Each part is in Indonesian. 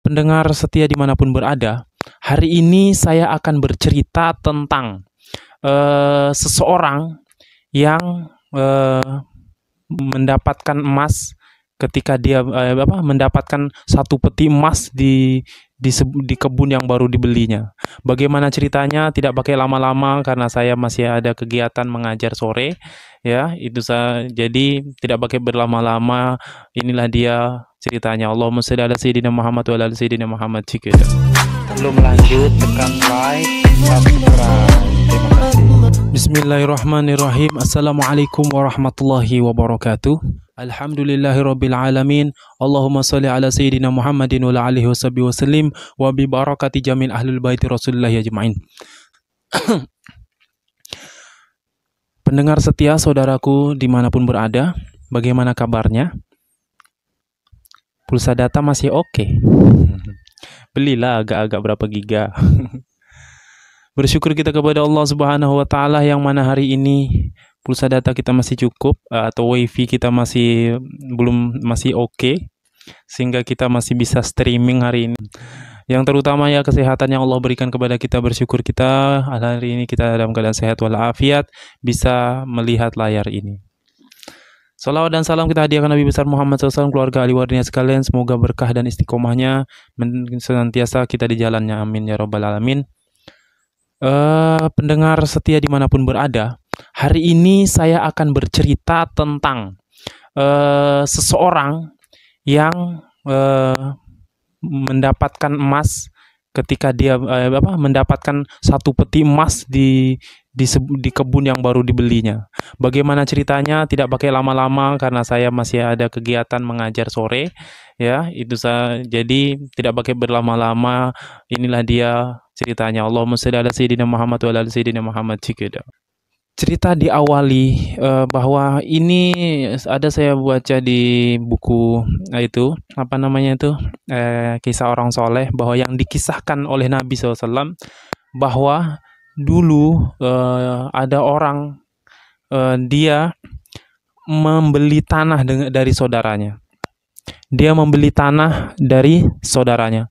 Pendengar setia dimanapun berada, hari ini saya akan bercerita tentang seseorang yang mendapatkan emas ketika dia mendapatkan satu peti emas di kebun yang baru dibelinya. Bagaimana ceritanya? Tidak pakai lama-lama karena saya masih ada kegiatan mengajar sore, ya. Jadi tidak pakai berlama-lama. Inilah dia ceritanya. Allahumma shalli ala sayyidina Muhammad wa ala ali sayyidina Muhammad. Belum lanjut, tekan like, subscribe. Terima kasih. Bismillahirrahmanirrahim. Assalamualaikum warahmatullahi wabarakatuh. Alhamdulillahirabbil alamin. Allahumma shalli ala sayyidina Muhammadin wa ala alihi wasallim wa bi barakati jamil ahlul baiti Rasulillah ajmain. Pendengar setia saudaraku dimanapun berada, bagaimana kabarnya? Pulsa data masih oke. Belilah agak-agak berapa giga. Bersyukur kita kepada Allah Subhanahu wa taala yang mana hari ini pulsa data kita masih cukup atau wifi kita masih oke, sehingga kita masih bisa streaming hari ini. Yang terutama ya kesehatan yang Allah berikan kepada kita, bersyukur kita hari ini kita dalam keadaan sehat walafiat bisa melihat layar ini. Salawat dan salam kita hadiahkan Nabi besar Muhammad SAW, keluarga ahli warisnya sekalian, semoga berkah dan istiqomahnya senantiasa kita di jalannya, amin ya rabbal alamin. Pendengar setia dimanapun berada, hari ini saya akan bercerita tentang seseorang yang mendapatkan emas ketika dia mendapatkan satu peti emas di kebun yang baru dibelinya. Bagaimana ceritanya? Tidak pakai lama-lama karena saya masih ada kegiatan mengajar sore, ya. Jadi tidak pakai berlama-lama. Inilah dia ceritanya. Allahumma shalli ala sayyidina Muhammad wa ala ali sayyidina Muhammad. Cerita diawali bahwa ini ada saya baca di buku kisah orang soleh, bahwa yang dikisahkan oleh Nabi SAW bahwa dulu ada orang dia membeli tanah dari saudaranya. Dia membeli tanah dari saudaranya.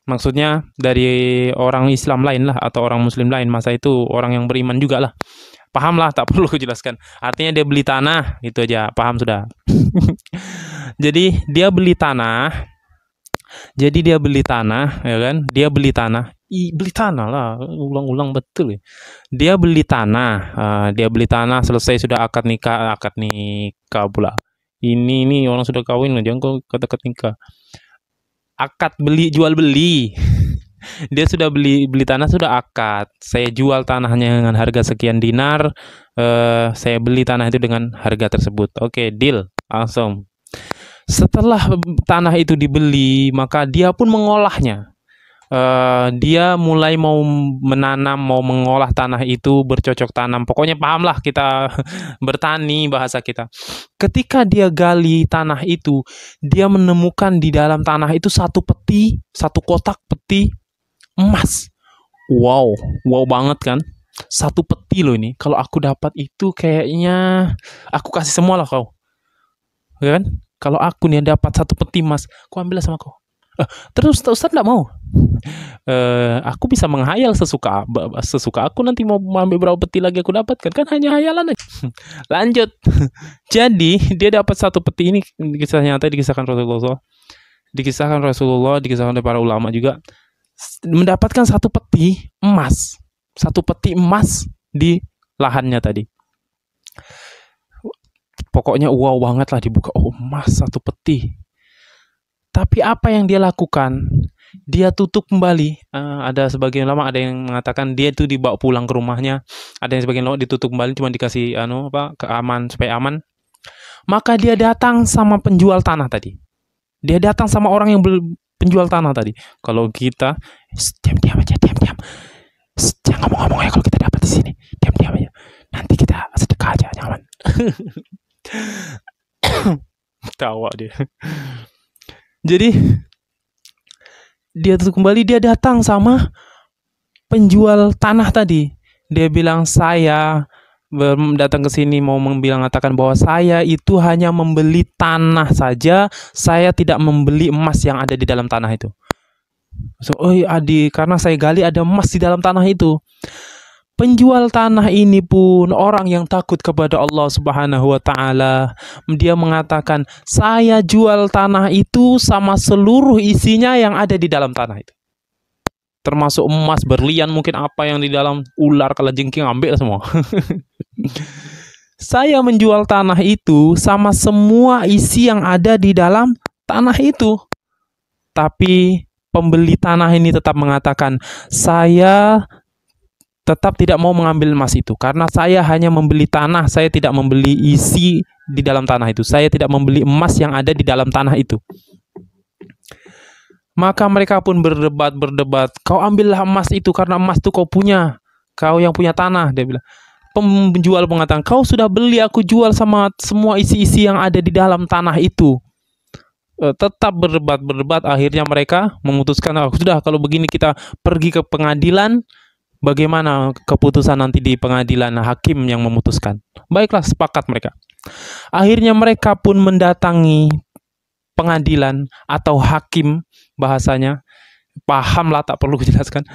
Maksudnya dari orang Islam lain lah, atau orang Muslim lain. Masa itu orang yang beriman juga lah. Paham lah, tak perlu jelaskan. Artinya dia beli tanah, itu aja, paham sudah. Jadi dia beli tanah, ya kan? Dia beli tanah. Beli tanah lah, ulang-ulang betul ya. Dia beli tanah, selesai sudah akad nikah pula. Ini orang sudah kawin, jangan kau kata nikah. Akad jual beli. Dia sudah beli tanah, sudah akad. Saya jual tanahnya dengan harga sekian dinar. Saya beli tanah itu dengan harga tersebut. Oke, deal, langsung. Setelah tanah itu dibeli, maka dia pun mengolahnya. Dia mulai mau menanam, mau mengolah tanah itu, bercocok tanam. Pokoknya pahamlah kita bertani bahasa kita. Ketika dia gali tanah itu, dia menemukan di dalam tanah itu satu kotak peti emas. Wow banget kan? Satu peti loh ini. Kalau aku dapat itu kayaknya aku kasih semua lah kau. Ya kan? Kalau aku nih dapat satu peti emas, kau ambil sama kau. Terus Ustaz enggak mau. Aku bisa menghayal sesuka aku, nanti mau ambil berapa peti lagi aku dapatkan, kan hanya hayalan aja. Lanjut. Jadi dia dapat satu peti, ini kisah nyata, dikisahkan Rasulullah, dikisahkan oleh para ulama juga, mendapatkan satu peti emas di lahannya tadi. Pokoknya wow banget lah, dibuka, oh emas satu peti. Tapi apa yang dia lakukan? Dia tutup kembali. Ada sebagian ulama, ada yang mengatakan dia itu dibawa pulang ke rumahnya. Ada yang sebagian ulama ditutup kembali, cuma dikasih supaya aman. Maka dia datang sama penjual tanah tadi. Dia datang sama orang yang penjual tanah tadi. Kalau kita diam aja. Jangan ngomong-ngomong ya kalau kita dapat di sini. Diam aja. Nanti kita sedekah aja, nyaman. Tawa dia. Jadi dia tutup kembali, dia datang sama penjual tanah tadi. Dia bilang, saya datang ke sini mau mengatakan bahwa saya itu hanya membeli tanah saja, saya tidak membeli emas yang ada di dalam tanah itu. So, oh Adi, karena saya gali ada emas di dalam tanah itu. Penjual tanah ini pun orang yang takut kepada Allah Subhanahu wa Ta'ala. Dia mengatakan, saya jual tanah itu sama seluruh isinya yang ada di dalam tanah itu, termasuk emas, berlian, mungkin apa yang di dalam, ular, kalajengking, ambil semua. Saya menjual tanah itu sama semua isi yang ada di dalam tanah itu. Tapi pembeli tanah ini tetap mengatakan, saya tetap tidak mau mengambil emas itu, karena saya hanya membeli tanah, saya tidak membeli isi di dalam tanah itu. Saya tidak membeli emas yang ada di dalam tanah itu. Maka mereka pun berdebat, kau ambillah emas itu karena emas itu kau punya, kau yang punya tanah, dia bilang. Penjual mengatakan, kau sudah beli, aku jual sama semua isi-isi yang ada di dalam tanah itu. Tetap berdebat, akhirnya mereka memutuskan, sudah kalau begini kita pergi ke pengadilan, bagaimana keputusan nanti di pengadilan, hakim yang memutuskan. Baiklah, sepakat mereka. Akhirnya mereka pun mendatangi pengadilan atau hakim, bahasanya paham lah, tak perlu dijelaskan.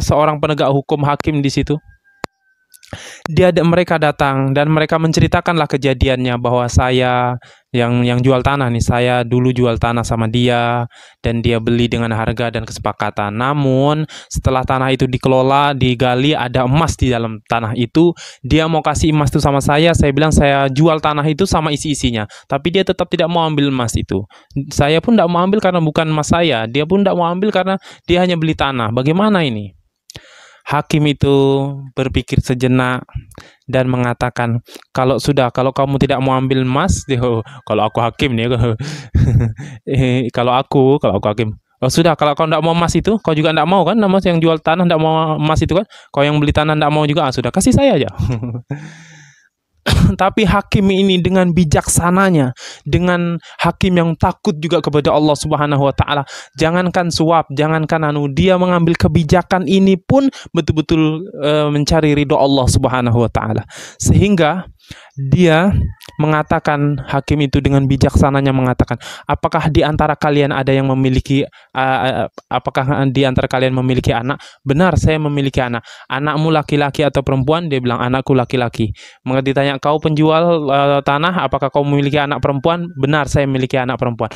Seorang penegak hukum, hakim di situ. Mereka datang dan mereka menceritakanlah kejadiannya, bahwa saya yang jual tanah nih, saya dulu jual tanah sama dia dan dia beli dengan harga dan kesepakatan. Namun setelah tanah itu dikelola, digali, ada emas di dalam tanah itu, dia mau kasih emas itu sama saya bilang saya jual tanah itu sama isi-isinya, tapi dia tetap tidak mau ambil emas itu. Saya pun tidak mau ambil karena bukan emas saya, dia pun tidak mau ambil karena dia hanya beli tanah. Bagaimana ini? Hakim itu berpikir sejenak dan mengatakan, kalau kamu tidak mau ambil emas, kalau aku hakim nih, kalau aku hakim, sudah, kalau kau tidak mau emas itu, kau juga tidak mau kan, emas yang jual tanah tidak mau emas itu kan, kau yang beli tanah tidak mau juga, sudah, kasih saya aja. Tapi hakim ini dengan bijaksananya, dengan hakim yang takut juga kepada Allah Subhanahu wa Ta'ala, jangankan suap, jangankan dia mengambil kebijakan ini pun betul-betul mencari ridho Allah Subhanahu wa Ta'ala. Sehingga dia mengatakan, hakim itu dengan bijaksananya mengatakan, apakah di antara kalian ada yang memiliki anak? Benar, saya memiliki anak. Anakmu laki-laki atau perempuan? Dia bilang, anakku laki-laki. Maka ditanya, kau penjual tanah, apakah kau memiliki anak perempuan? Benar, saya memiliki anak perempuan.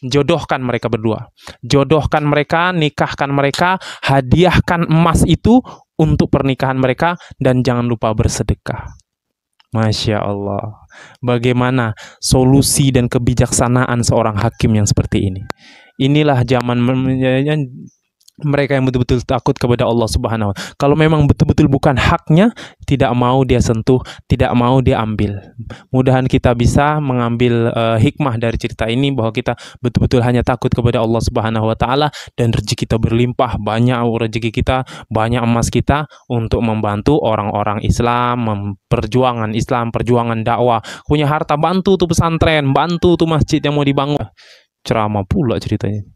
Jodohkan mereka berdua, jodohkan mereka, nikahkan mereka, hadiahkan emas itu untuk pernikahan mereka, dan jangan lupa bersedekah. Masya Allah, bagaimana solusi dan kebijaksanaan seorang hakim yang seperti ini. Inilah zaman mereka yang betul-betul takut kepada Allah Subhanahu wa Ta'ala. Kalau memang betul-betul bukan haknya, tidak mau dia sentuh, tidak mau dia ambil. Mudahan kita bisa mengambil hikmah dari cerita ini, bahwa kita betul-betul hanya takut kepada Allah Subhanahu wa Ta'ala, dan rezeki kita berlimpah, banyak rezeki kita, banyak emas kita untuk membantu orang-orang Islam, perjuangan Islam, perjuangan dakwah. Punya harta, bantu tuh pesantren, bantu tuh masjid yang mau dibangun. Ceramah pula ceritanya.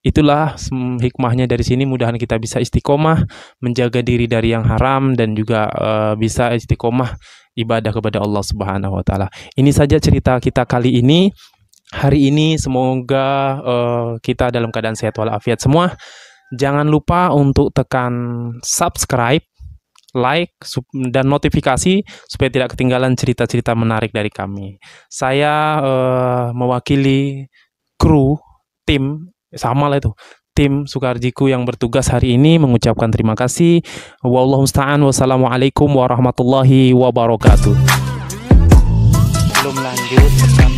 Itulah hikmahnya dari sini. Mudahan kita bisa istiqomah menjaga diri dari yang haram, dan juga bisa istiqomah ibadah kepada Allah Subhanahu wa Ta'ala. Ini saja cerita kita kali ini. Hari ini semoga kita dalam keadaan sehat walafiat semua. Jangan lupa untuk tekan subscribe, like, dan notifikasi supaya tidak ketinggalan cerita-cerita menarik dari kami. Saya mewakili kru, tim, sama lah itu, tim Sukarjiku yang bertugas hari ini, mengucapkan terima kasih. Wallahu musta'an. Wassalamualaikum warahmatullahi wabarakatuh. Belum lanjut, tekan